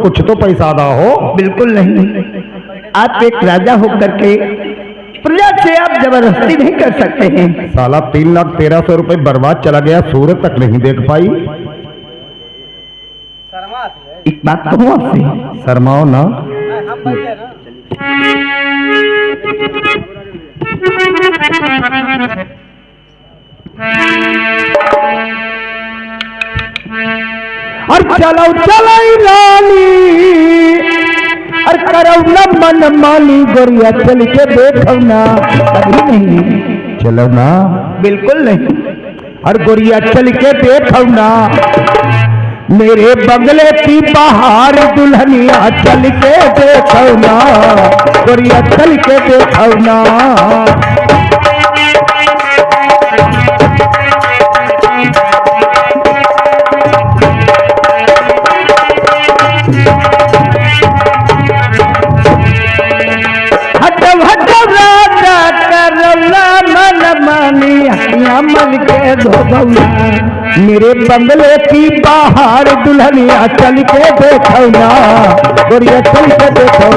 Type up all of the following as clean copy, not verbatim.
कुछ तो पैसा अदा हो। बिल्कुल नहीं, आप एक राजा होकर के प्रजा से आप जबरदस्ती नहीं कर सकते हैं। साला 3,13,000 रुपए बर्बाद चला गया, सूरत तक नहीं देख पाई। एक बात कहूँ आपसे, शर्माओ ना। और चलो चलो रानी, और करो न मन मानी, गोरिया चल के देखो ना। कभी नहीं, चलो ना। बिल्कुल नहीं। और गोरिया चल के देखो ना, मेरे बंगले की बाहर दुल्हनिया चल के देखो ना, गोरिया चल के देखो ना। मल के धोबौना, मेरे बंगले की बाहर दुल्हनिया चल के देखो ना, गोरिया चल के देखो।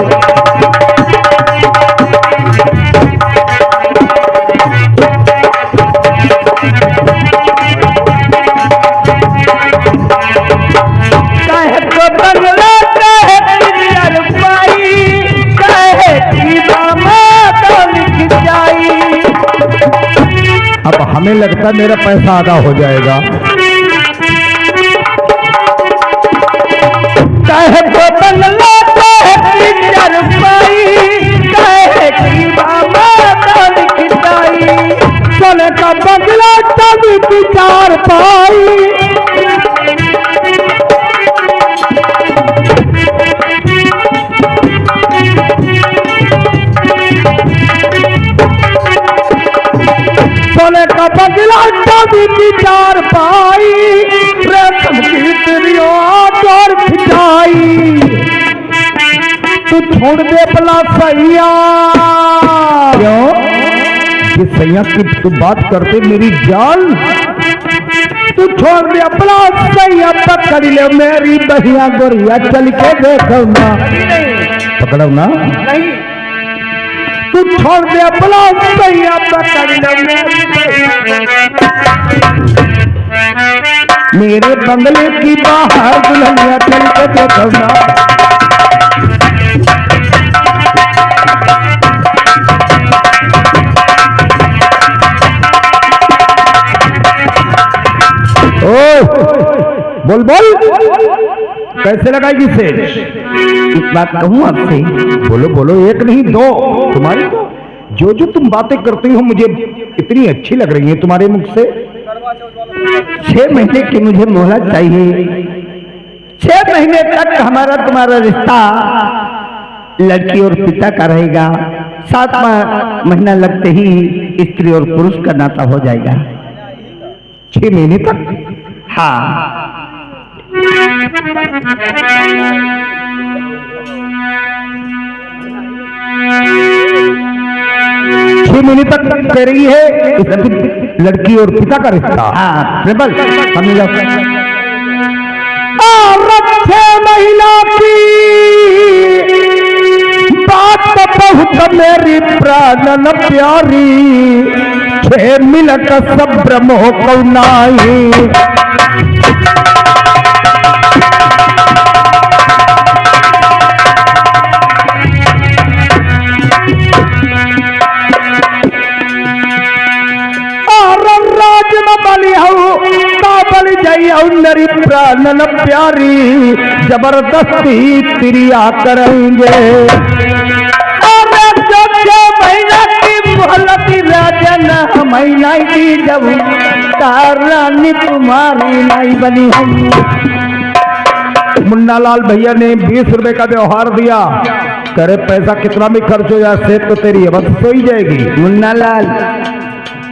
कहे तो बंगला कहे पियर पाई, कहे की मामा तो लिख जाई। अब हमें लगता है मेरा पैसा आधा हो जाएगा। कहे तो बंगला कहे पियर पाई, कहे की मामा तो लिख जाई। सोने का बंगला तभी की 4 पाई। सोने का बंगला तभी की 4 पाई, रेशम की तिरियों और खिंचाई। तू छोड़ दे भला सैया। क्यों? ये सैया की तू बात करते मेरी जान। तू छोड़ दे भला सैया, पकड़ ले मेरी बहिया, गोरिया चल के देखो ना। पकड़ो ना। नहीं, तू छोड़ दे भला सैया, पकड़ ले मेरी बहिया। मेरे बंगले की बाहर दुल्हनिया चल के देखो ना। ओ बोल बोल, कैसे लगाएगी इसे? एक बात कहूँ आपसे, बोलो बोलो, एक नहीं दो। तुम्हारी तो जो तुम बातें करती हो मुझे इतनी अच्छी लग रही है तुम्हारे मुख से। 6 महीने की मुझे मोहलत चाहिए। 6 महीने तक हमारा तुम्हारा रिश्ता लड़की और पिता का रहेगा। 7वां महीना लगते ही स्त्री और पुरुष का नाता हो जाएगा। 6 महीने तक? हाँ। 6 महीने तक कह रही है लड़की और पिता का रिश्ता। हाँ प्रबल, हम लोग 6 महीना की बात बहुत मेरी प्राणन प्यारी, 6 मिनट सब ब्रह्मो को नाही। मेरी प्राणन प्यारी, जबरदस्ती क्रिया करेंगे। जो 6 महीना की मोहलत राजन महीना की जब रानी तुम्हारी नहीं बनी हम। मुन्ना लाल भैया ने 20 रुपए का व्यवहार दिया। करे पैसा कितना भी खर्च हो जाए, सेहत तो तेरी है, बस सो ही जाएगी। मुन्ना लाल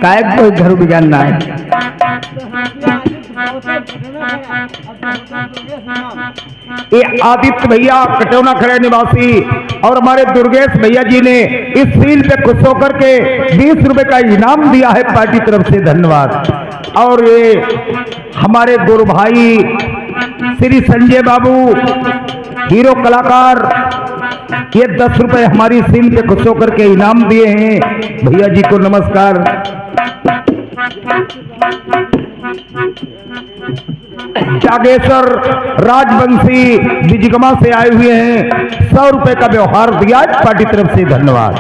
काय कोई घर बिगाड़ना है। ये आदित्य भैया कटौना खड़े निवासी और हमारे दुर्गेश भैया जी ने इस सील पे खुश होकर के 20 रुपए का इनाम दिया है पार्टी तरफ से, धन्यवाद। और ये हमारे गुरु भाई श्री संजय बाबू हीरो कलाकार ये 10 रुपए हमारी सीन पे खुश होकर के इनाम दिए हैं। भैया जी को नमस्कार। जागेश्वर राजवंशी बिजगमा से आए हुए हैं, 100 रुपए का व्यवहार दिया पार्टी तरफ से, धन्यवाद।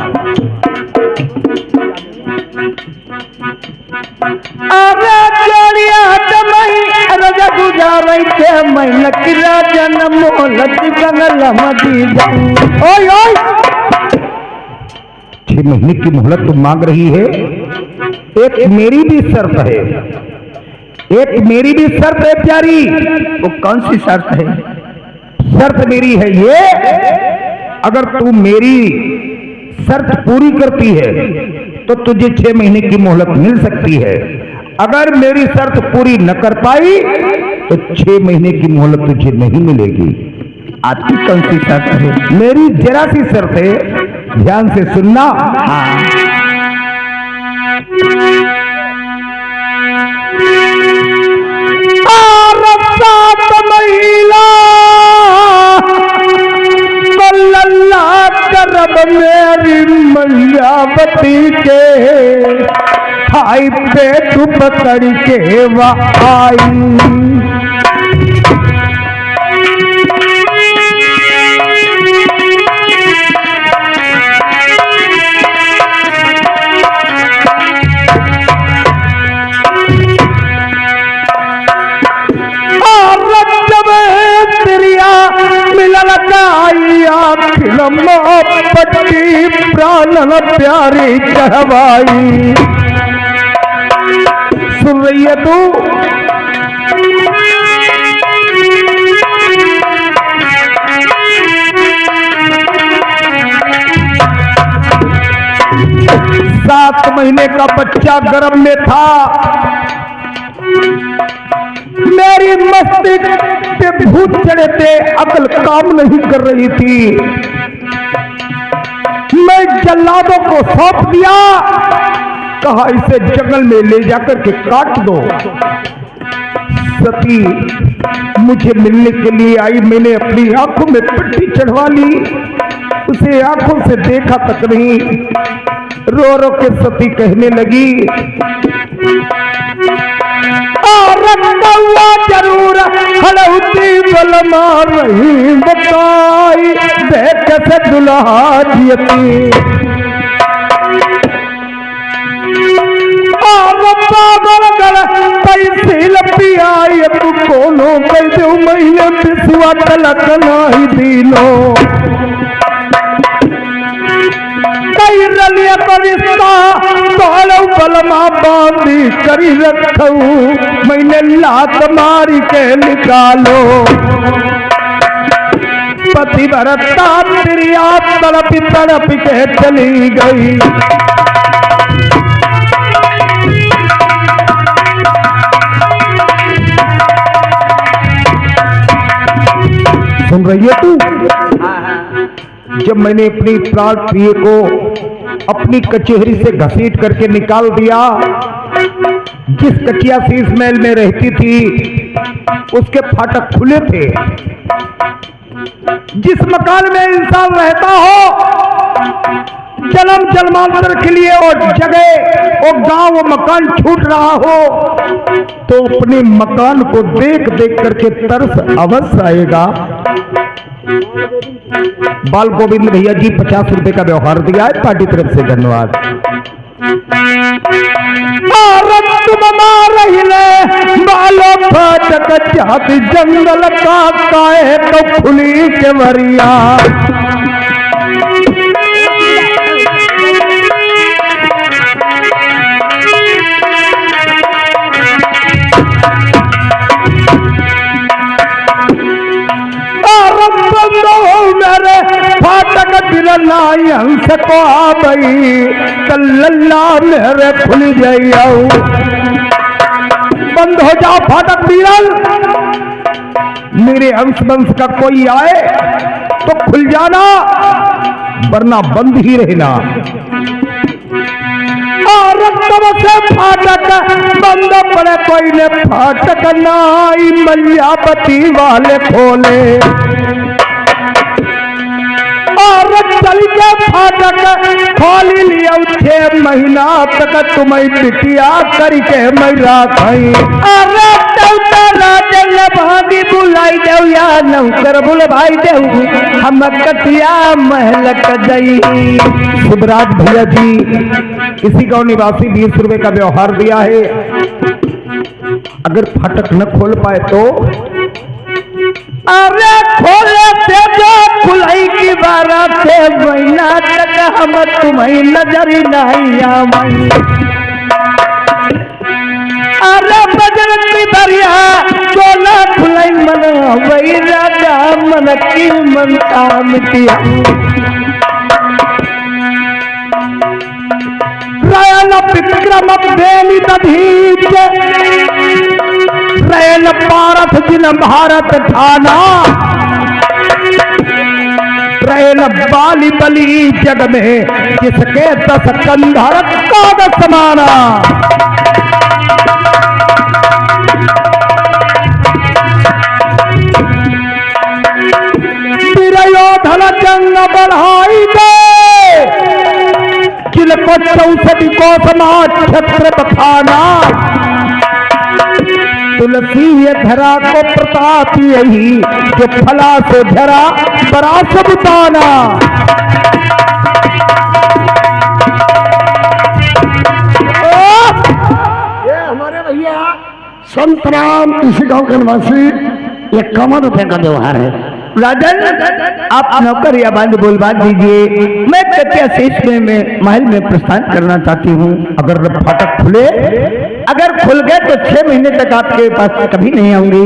अरे जोड़िया तमई रजा गुजारई के मैं किरा जन्म मोहलत बंगला मदी जाऊं। ओए ओए 6 महीने की मोहलत तुम मांग रही है। एक मेरी भी शर्त है, एक मेरी भी शर्त है प्यारी। वो कौन सी शर्त है? शर्त मेरी है ये, अगर तू मेरी शर्त पूरी करती है तो तुझे 6 महीने की मोहलत मिल सकती है। अगर मेरी शर्त पूरी न कर पाई तो 6 महीने की मोहलत तुझे नहीं मिलेगी। आपकी कौन सी शर्त है? मेरी जरा सी शर्त है, ध्यान से सुनना। हाँ। महिला अल्लाह करब मेरी मैयावती के खाई पेट पकड़ के वह आई। पट्टी प्राणन प्यारी चढ़वाई। सुन रही है तू? सात महीने का बच्चा गर्भ में था, मेरी मस्तिष्क पे भूत चढ़े थे, अकल काम नहीं कर रही थी। मैं जल्लादों को सौंप दिया, कहा इसे जंगल में ले जाकर के काट दो। सती मुझे मिलने के लिए आई, मैंने अपनी आंखों में पट्टी चढ़वा ली, उसे आंखों से देखा तक नहीं। रो रो के सती कहने लगी, जरूर हड़ौती बल मार रही बताई, देख से दुल्हा जियती। पैसे लपी आई तू कोनो कैसे महीने पिसुआ तलक नहीं दिलो। कई रलिया पर रिश्ता तोड़ो बलमा बांधी करी रखू, मैंने लात मारी के निकालो। पति भरता तिरिया तड़प तड़प के चली गई। सुन रही है तू? जब मैंने अपनी प्राण प्रिय को अपनी कचहरी से घसीट करके निकाल दिया, जिस कचिया शीश महल में रहती थी उसके फाटक खुले थे। जिस मकान में इंसान रहता हो, जन्म जन्मांतर के लिए और जगह और गांव और मकान छूट रहा हो तो अपने मकान को देख देख करके तरस अवश्य आएगा। बाल गोविंद भैया जी 50 रुपए का व्यवहार दिया है, पार्टी तरफ से, धन्यवाद। बालो फाटक जाति जंगल का काहे तो खुली के वरिया। फाटक दिलाई हंस को आ गई, कल्ला मेरे खुल जाइयो। बंद हो जाओ फाटक बिरल, मेरे अंश वंश का कोई आए तो खुल जाना, वरना बंद ही रहना। और तब से फाटक बंद पड़े, कोई ने फाटक नाई मैयावती वाले खोले। कई के फाटक खोल लिया 6 महीना तक तुम्हें बिटिया करके मैरा खाई। अरे राजन भागी बुलाई देव या नौकर बुल भाई देव हम कटिया महल कजई। शिवराज भैया जी इसी गांव निवासी 20 रुपए का व्यवहार दिया है, अगर फाटक न खोल पाए तो। अरे खोले से जो खुलाई की बारात से महीना तक हम तुम्हें नजर नहीं आवाई। अरे बजरंगी दरिया जो ना खुलाई मन वही राजा मन की मनता मिटिया। रैन विक्रम बेली दधीच रैन पारथ जिन भारत ठाना रैन बाली बली जग में जिसके 10 कंधर कागज समाना। दुर्योधन जंग बढ़ाई दे जिनको 64 को समाज छत्र बखाना। तुलसी ये धरा को प्रताप यही जो फला से धरा बरा सबुताना। ये हमारे भैया संत राम इसी गांव के निवासी 51 रुपए का व्यवहार है। राजन आप नौकर या बांध बोलवा दीजिए, मैं कटिया शेष में महल में प्रस्थान करना चाहती हूँ। अगर फाटक खुले, अगर खुल गए तो 6 महीने तक आपके पास कभी नहीं आऊंगी,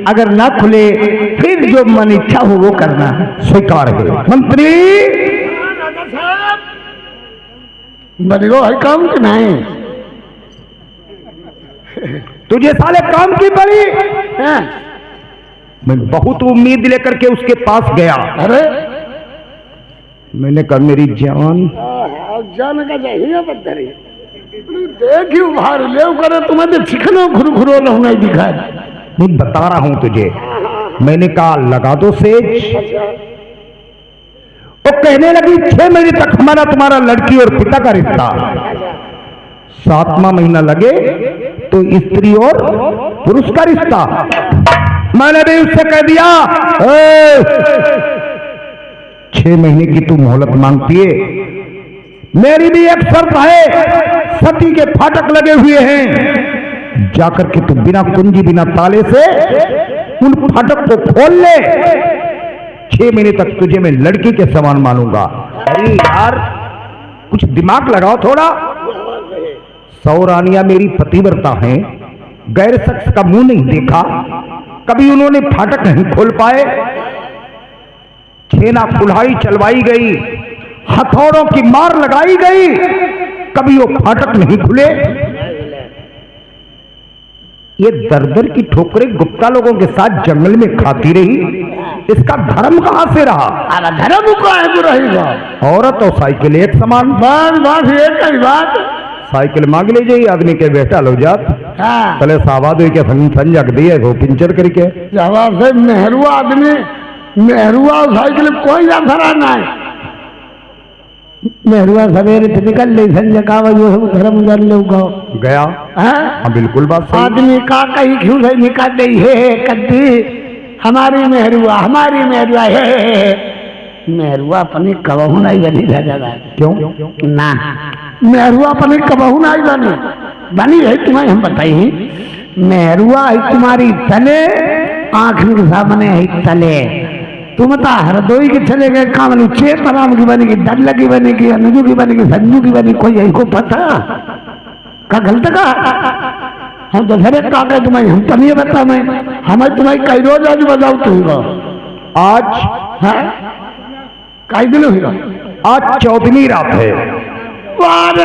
अगर ना खुले फिर जो मन इच्छा हो वो करना स्वीकार है। मंत्री बनिगो है काम कि नहीं? तुझे साले काम की पड़ी। मैं बहुत उम्मीद लेकर के उसके पास गया। अरे मैंने कहा मेरी जान जान का चाहिए बदरी देखी उभार ले करे तुम्हें तो चिकनो घुरघुरो नहीं दिखा। मैं बता रहा हूं तुझे। मैंने कहा लगा दो सेज। वो कहने लगी 6 महीने तक हमारा तुम्हारा लड़की और पिता का रिश्ता, 7वां महीना लगे तो स्त्री और पुरुष का रिश्ता। मैंने भी उससे कह दिया 6 महीने की तू मोहलत मांगती है, मेरी भी एक शर्त है, सती के फाटक लगे हुए हैं, जाकर के तू बिना कुंजी बिना ताले से उन फाटक को खोल ले, 6 महीने तक तुझे मैं लड़की के समान मानूंगा। अरे यार कुछ दिमाग लगाओ थोड़ा। 100 रानियां मेरी पतिव्रता हैं, गैर शख्स का मुंह नहीं देखा, कभी उन्होंने फाटक नहीं खोल पाए। छेना कुल्हाड़ी चलवाई गई, हथौड़ों की मार लगाई गई, कभी वो फाटक नहीं खुले। ये दर-दर की ठोकरें गुप्ता लोगों के साथ जंगल में खाती रही, इसका धर्म कहां से रहा? धर्म का है रहेगा। औरत और साइकिल एक समान। बस एक ही बात। साइकिल मांग ले जाइए आदमी के बेटा लो जात। हाँ। पहले सावाद के संजक दिए वो पिंचर करके जवाब से मेहरुआ आदमी मेहरुआ साइकिल कोई असरा नहीं। मेहरुआ सवेरे से निकल ले संजका वो धर्म जन ले गया। हाँ? हाँ बिल्कुल बात सही। आदमी का कहीं क्यों से निकाल दे है कद्दी हमारी मेहरुआ है मेहरुआ अपनी कबहू नहीं बनी राजा। क्यों ना मेहरुआ अपनी कबहू नहीं बनी है तुम्हें हम बताइए। मेहरुआ है तुम्हारी तले आंख के सामने है तले। तुम तो हरदोई के चले गए काम चेत राम की बनेगी, डल्ला की बनेगी, अनुजू की बनेगी, संजू की बनेगी, कोई यही को पता का गलत का हम तो घरे का गए तुम्हें हम तो नहीं बता। मैं हमें तुम्हें कई रोज आज बताओ तुम आज है कई दिन हुआ। आज 14वीं रात है। आज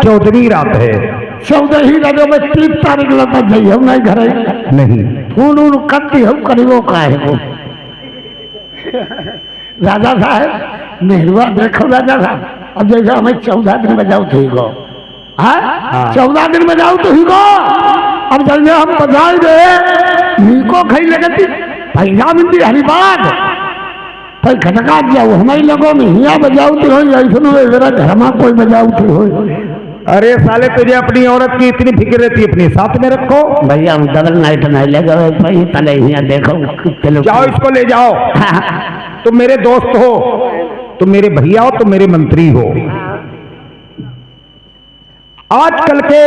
14वीं रात है। 14 ही रात में 3 तारीख लगा जाइए नहीं घर नहीं फूल करती हम करीबो का है वो राजा साहब मेहरुआ देखो राजा साहब। अब जैसे हमें 14 दिन में जाओ ठीक हो। हाँ 14 दिन में जाओ तो ही को। अब जैसे हम बजाई दे नीको खाई लगती पैसा मिलती हरिबाग पर खटका दिया वो हमारी लोगों में हिया बजाऊती हो ऐसा मेरा घर में कोई बजाऊती हो। अरे साले तुझे अपनी औरत की इतनी फिक्र रहती है, अपने साथ में रखो। भैया हम डबल नाइट नहीं ले गए भाई, पहले यहाँ देखो चलो जाओ इसको ले जाओ। तुम मेरे दोस्त हो, तुम मेरे भैया हो, तुम मेरे मंत्री हो। आजकल के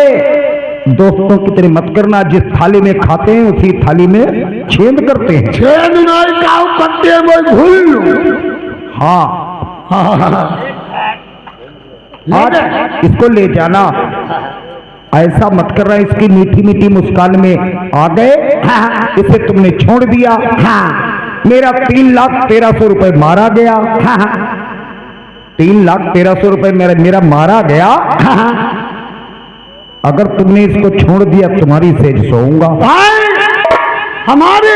दोस्तों की तरह मत करना, जिस थाली में खाते हैं उसी थाली में छेद करते हैं। छेद नहीं काऊ करते हैं वो भूल। हाँ आज इसको ले जाना, ऐसा मत करना। इसकी मीठी मीठी मुस्कान में आ गए, इसे तुमने छोड़ दिया। मेरा 3,13,000 रुपए मारा गया। 3,13,000 रुपए मेरा मारा गया। अगर तुमने इसको छोड़ दिया तुम्हारी सेज सोऊंगा। हमारे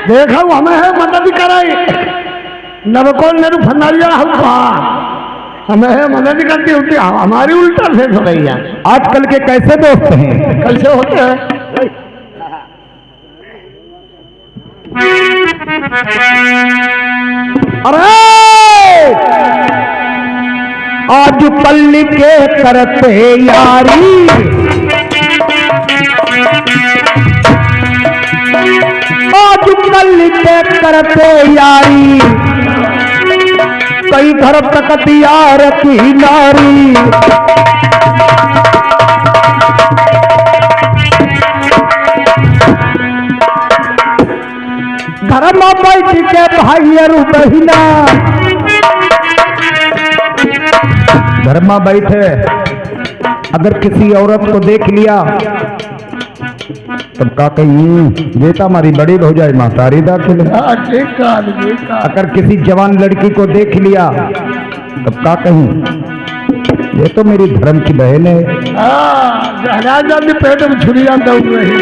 देखो हमें है मदद कराई नवकोल नेहरू फंदारिया हमें है मदद करती होती हमारी उल्टा से हो रही है। आजकल के कैसे दोस्त हैं, कैसे होते हैं? अरे आज पल्ली के करते यारी, आज पल्ली के करते यारी, कई घर तक यार की नारी। धर्म बैठ के भाइयरू बहिना, धर्मा बैठे अगर किसी औरत को देख लिया तब का कहीं बेटा हमारी बड़ी हो जाए मातारी दाखिल। अगर किसी जवान लड़की को देख लिया तब का कहीं ये तो मेरी धर्म की बहन है। पेट में छुरिया दौड़ रही।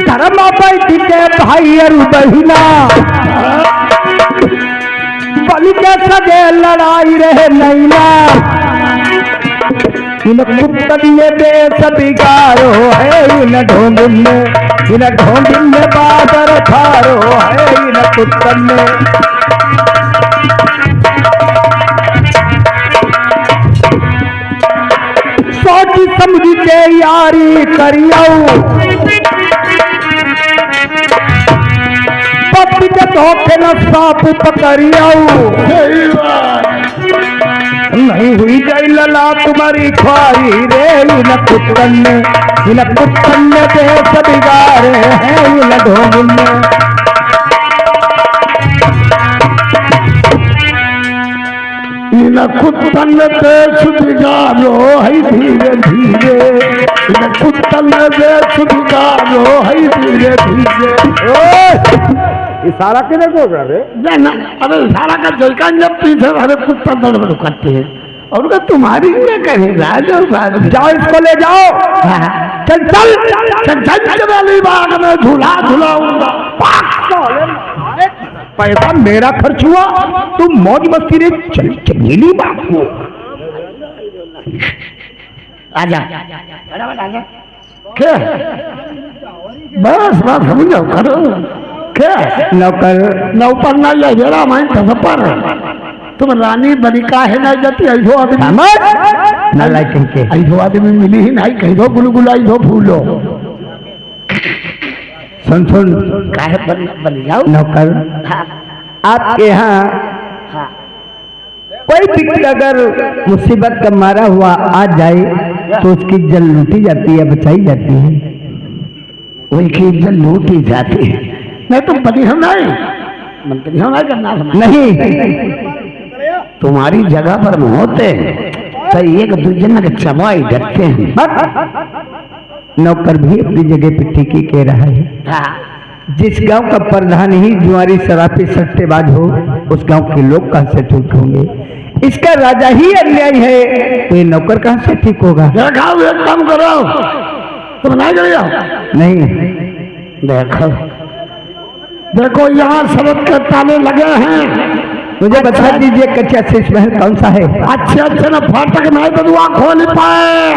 धर्म बैठ के भाइयरू बहिना, बलि के सगे लड़ाई रहे नैना। इन कुत्तलिए देश बिगारो है, इन ढोंगिन में बादर खारो है, इन कुत्तन में। सोच समझ के यारी करियो, पति के धोखे न साप पकड़ियो। नहीं हुई जाई लला तुम्हारी ख्वारी रे, इन कुत्तन में देश बिगाड़े हैं, इन ढोंगिन में। इन कुत्तन में देश बिगाड़ो है धीरे धीरे, इन कुत्तन में देश बिगाड़ो है धीरे धीरे। इशारा किधर बोल रहा रे? अरे इशारा का जलका जब पीछे हरे कुत्ता दौड़ करते हैं और उनका तुम्हारी क्या करेगा? जाओ इसको ले जाओ। चल चल चल चल बाग में झूला झूलाऊंगा। पैसा मेरा खर्च हुआ, तुम मौज मस्ती रे चल चमेली बाग को। आजा क्या बस बात समझो करो। क्या नौकर नौकर ना या जरा मैं पर तुम रानी बनिका है ना जाती ऐसो आदमी ना लाइक के ऐसो आदमी मिली ही नहीं कहीं दो गुलगुला ऐसो फूलो। सुन सुन काहे बन जाओ नौकर, आपके यहाँ कोई भी अगर मुसीबत का मारा हुआ आ जाए तो उसकी इज्जत लूटी जाती है, बचाई जाती है। वही की इज्जत लूटी जाती है। नहीं तुम बनी हम नहीं मंत्री हो नहीं करना नहीं। तुम्हारी जगह पर होते तो एक दूसरे के चबाई डरते हैं। नौकर भी अपनी जगह पे टिकी कह रहा है। जिस गांव का प्रधान ही जुआरी शराबी सट्टेबाज हो, उस गांव के लोग कहां से ठीक होंगे? इसका राजा ही अन्याय है तो ये नौकर कहां से ठीक होगा? एक काम करो, तुम नहीं करियो नहीं। देखो यहाँ शरत के ताले लगे हैं। मुझे बता दीजिए कच्चा शीश महल कौन सा है? अच्छे न फाटक नहीं बदुआ खोल पाए।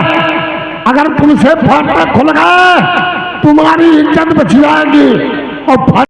अगर तुमसे फाटक खुल गए तुम्हारी इज्जत बच जाएगी और